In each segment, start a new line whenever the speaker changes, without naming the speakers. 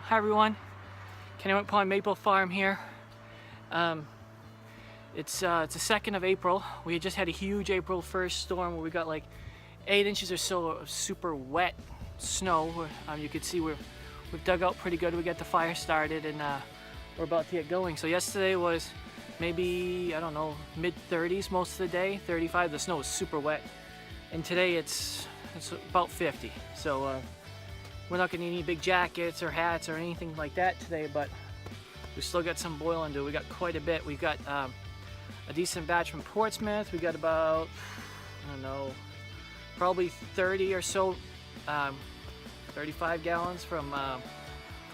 Hi everyone, Kennewick Pond Maple Farm here. It's the 2nd of April. We had just had a huge April 1st storm where we got like 8 inches or so of super wet snow. You can see we've dug out pretty good. We got the fire started and we're about to get going. So yesterday was maybe, I don't know, mid-30s most of the day, 35. The snow was super wet. And today it's about 50. So we're not gonna need any big jackets or hats or anything like that today, but we still got some boiling to do. We got quite a bit. We've got a decent batch from Portsmouth. We got about, I don't know, probably 30 or so, 35 gallons from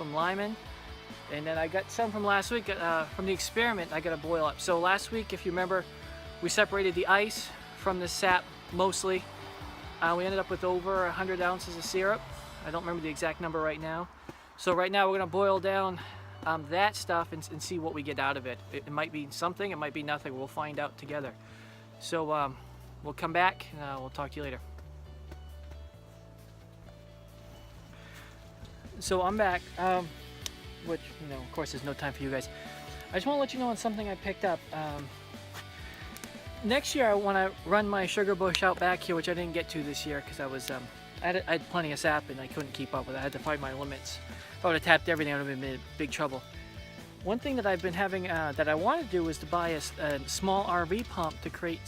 Lyman. And then I got some from last week from the experiment. I got to boil up. So last week, if you remember, we separated the ice from the sap mostly. We ended up with over 100 ounces of syrup. I don't remember the exact number right now. So right now we're going to boil down that stuff and see what we get out of it. It might be something, it might be nothing. We'll find out together. So we'll come back and we'll talk to you later. So I'm back, which, you know, of course there's no time for you guys. I just want to let you know on something I picked up. Next year I want to run my sugar bush out back here, which I didn't get to this year because I had plenty of sap and I couldn't keep up with it. I had to find my limits. If I would have tapped everything, I would have been in big trouble. One thing that I've been having that I want to do is to buy a small RV pump to create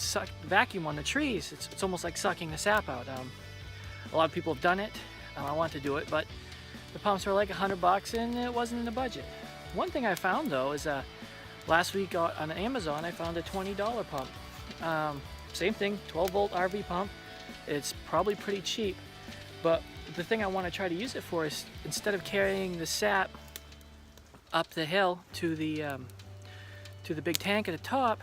vacuum on the trees. It's almost like sucking the sap out. A lot of people have done it. I want to do it, but the pumps were like $100 and it wasn't in the budget. One thing I found though is last week on Amazon I found a $20 pump. Same thing, 12-volt RV pump. It's probably pretty cheap. But the thing I want to try to use it for is, instead of carrying the sap up the hill to the big tank at the top,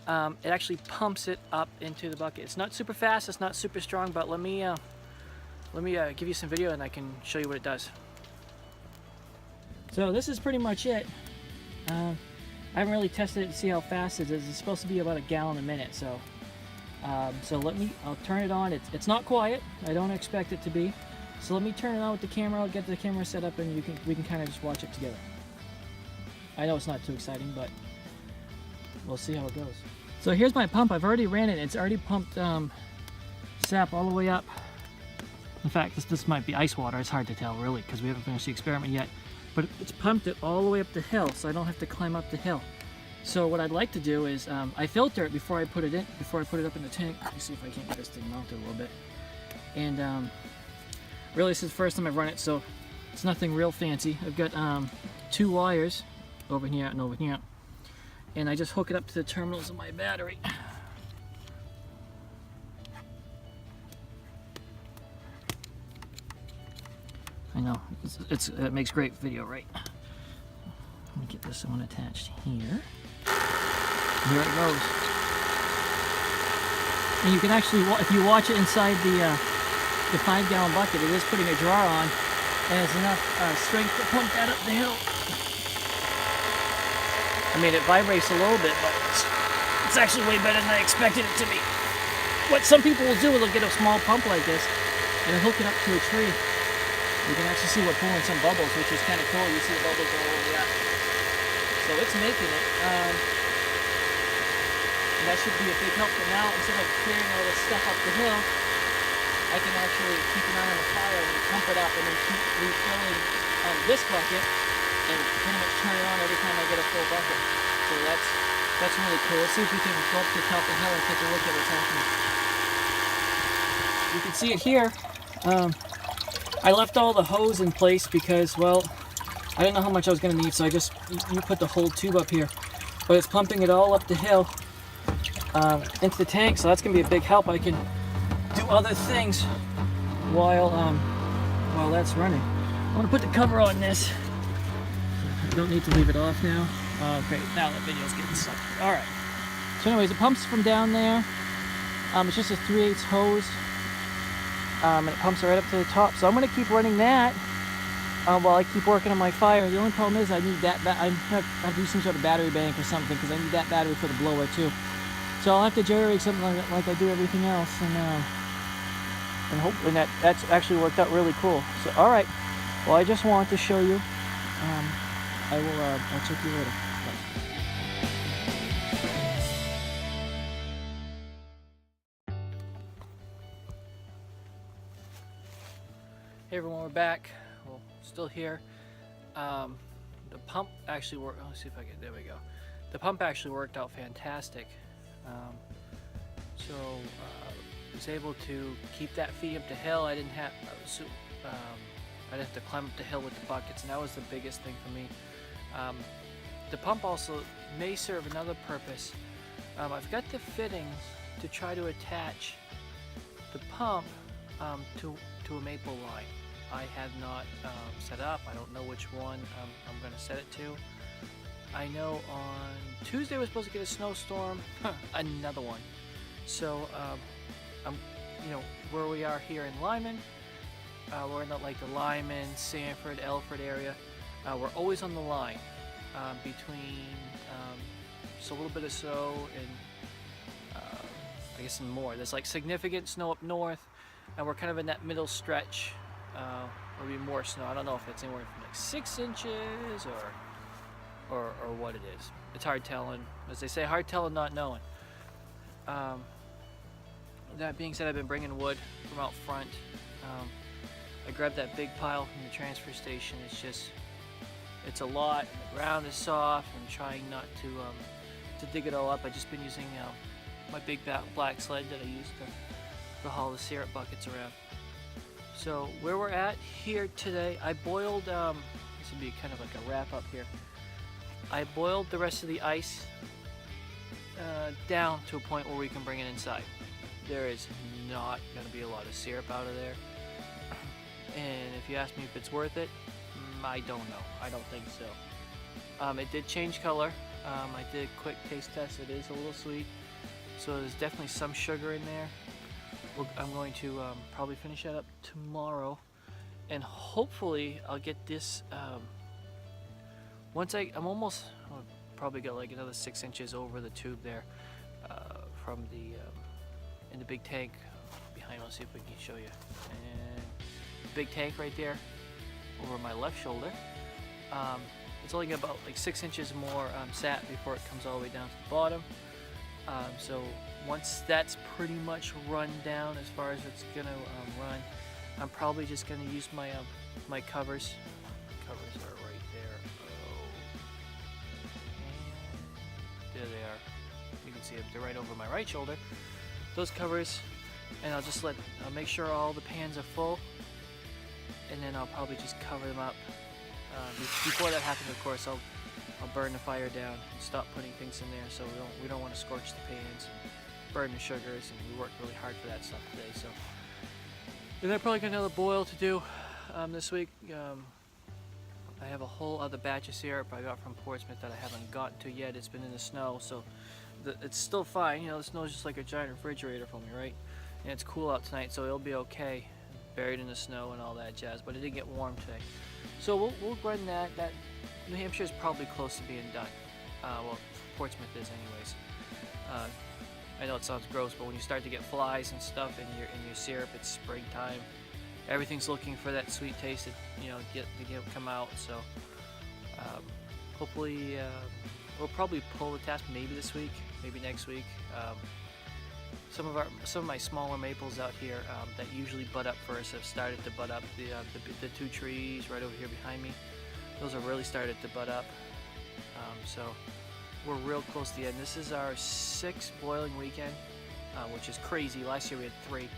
it actually pumps it up into the bucket. It's not super fast, it's not super strong, but let me give you some video and I can show you what it does. So this is pretty much it. I haven't really tested it to see how fast it is. It's supposed to be about a gallon a minute, so. I'll turn it on. It's not quiet. I don't expect it to be. So let me turn it on with the camera. I'll get the camera set up and we can kind of just watch it together. I know it's not too exciting, but we'll see how it goes. So here's my pump. I've already ran it. It's already pumped sap all the way up. In fact, this might be ice water. It's hard to tell really because we haven't finished the experiment yet. But it's pumped it all the way up the hill, so I don't have to climb up the hill. So what I'd like to do is I filter it before I put it up in the tank. Let me see if I can't get this thing mounted a little bit. And really this is the first time I've run it, so it's nothing real fancy. I've got 2 wires over here and over here, and I just hook it up to the terminals of my battery. I know, it makes great video, right? Let me get this one attached here. Here it goes. And you can actually, if you watch it inside the 5-gallon bucket, it is putting a drawer on, and it's enough strength to pump that up the hill. I mean, it vibrates a little bit, but it's actually way better than I expected it to be. What some people will do is they'll get a small pump like this and they'll hook it up to a tree. You can actually see we're pulling some bubbles, which is kind of cool. You see the bubbles all over the So it's making it. And that should be a big help. But now, instead of carrying all this stuff up the hill, I can actually keep an eye on the fire and pump it up and then keep refilling this bucket and pretty much turn it on every time I get a full bucket. So that's really cool. Let's see if we can go up to the top of the hill and take a look at what's happening. You can see it here. I left all the hose in place because, well, I didn't know how much I was going to need, so I just put the whole tube up here. But it's pumping it all up the hill into the tank, so that's going to be a big help. I can do other things while that's running. I'm going to put the cover on this. I don't need to leave it off now. Great, now the video's getting stuck. Alright. So anyways, it pumps from down there. It's just a 3/8 hose. And it pumps it right up to the top. So I'm going to keep running that while I keep working on my fire. The only problem is I need that. I have to use some sort of battery bank or something because I need that battery for the blower too. So I'll have to jerry rig something like I do everything else, and hopefully that's actually worked out really cool. So all right, well I just wanted to show you
I'll check you later. Bye.
Hey everyone, we're back. Well, still here. The pump actually worked. Let's see if I can. There we go. The pump actually worked out fantastic. So was able to keep that feed up the hill. I didn't have. I'd have to climb up the hill with the buckets, and that was the biggest thing for me. The pump also may serve another purpose. I've got the fittings to try to attach the pump to a maple line. I have not set up. I don't know which one I'm going to set it to. I know on Tuesday we're supposed to get a snowstorm, another one. So where we are here in Lyman, we're in the Lyman, Sanford, Elford area. We're always on the line between just a little bit of snow and I guess some more. There's like significant snow up north, and we're kind of in that middle stretch. There'll be more snow. I don't know if it's anywhere from like 6 inches or what it is. It's hard telling. As they say, hard telling, not knowing. That being said, I've been bringing wood from out front. I grabbed that big pile from the transfer station. It's a lot. The ground is soft. I'm trying not to dig it all up. I've just been using my big black sled that I use to haul the syrup buckets around. So where we're at here today, I boiled, this will be kind of like a wrap up here. I boiled the rest of the ice down to a point where we can bring it inside. There is not going to be a lot of syrup out of there. And if you ask me if it's worth it, I don't know. I don't think so. It did change color. I did a quick taste test. It is a little sweet. So there's definitely some sugar in there. I'm going to probably finish that up tomorrow, and hopefully I'll get this once I'll probably got like another 6 inches over the tube there from the in the big tank behind. Let's see if we can show you. And big tank right there over my left shoulder. It's only got about like 6 inches more sat before it comes all the way down to the bottom. So once that's pretty much run down as far as it's gonna run, I'm probably just gonna use my my covers. Covers are right there. And there they are. You can see them. They're right over my right shoulder. Those covers, and I'll make sure all the pans are full, and then I'll probably just cover them up. Before that happens, of course, I'll burn the fire down and stop putting things in there, so we don't want to scorch the pans, burn the sugars, and we worked really hard for that stuff today. So, and then probably got another boil to do this week. I have a whole other batch of syrup I got from Portsmouth that I haven't gotten to yet. It's been in the snow, so it's still fine. You know, the snow is just like a giant refrigerator for me, right? And it's cool out tonight, so it'll be okay, buried in the snow and all that jazz. But it did get warm today, so we'll run that. New Hampshire is probably close to being done. Well, Portsmouth is anyways. I know it sounds gross, but when you start to get flies and stuff in your syrup, it's springtime. Everything's looking for that sweet taste to come out. So hopefully we'll probably pull the task maybe this week, maybe next week. Some of my smaller maples out here that usually bud up first have started to bud up. The two trees right over here behind me, those have really started to bud up. So we're real close to the end. This is our 6th boiling weekend, which is crazy. Last year we had 3.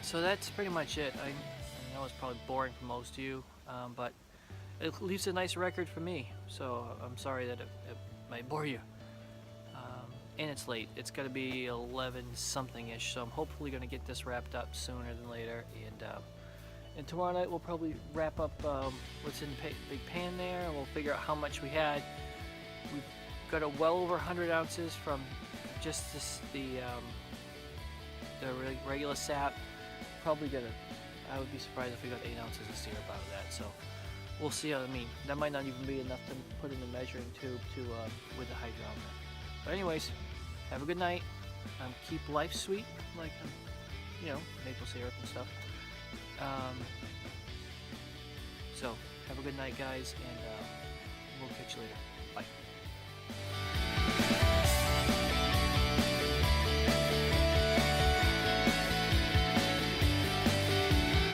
So that's pretty much it. I know it's probably boring for most of you, but it leaves a nice record for me. So I'm sorry that it might bore you. And it's late. It's got to be 11 something-ish, so I'm hopefully going to get this wrapped up sooner than later. And tomorrow night we'll probably wrap up what's in the big pan there, and we'll figure out how much we had. We've got well over 100 ounces from just the regular sap. Probably I would be surprised if we got 8 ounces of syrup out of that. So we'll see. I mean, that might not even be enough to put in the measuring tube with the hydrometer. But anyways, have a good night. Keep life sweet, like maple syrup and stuff. So have a good night, guys, and we'll catch you later. Bye.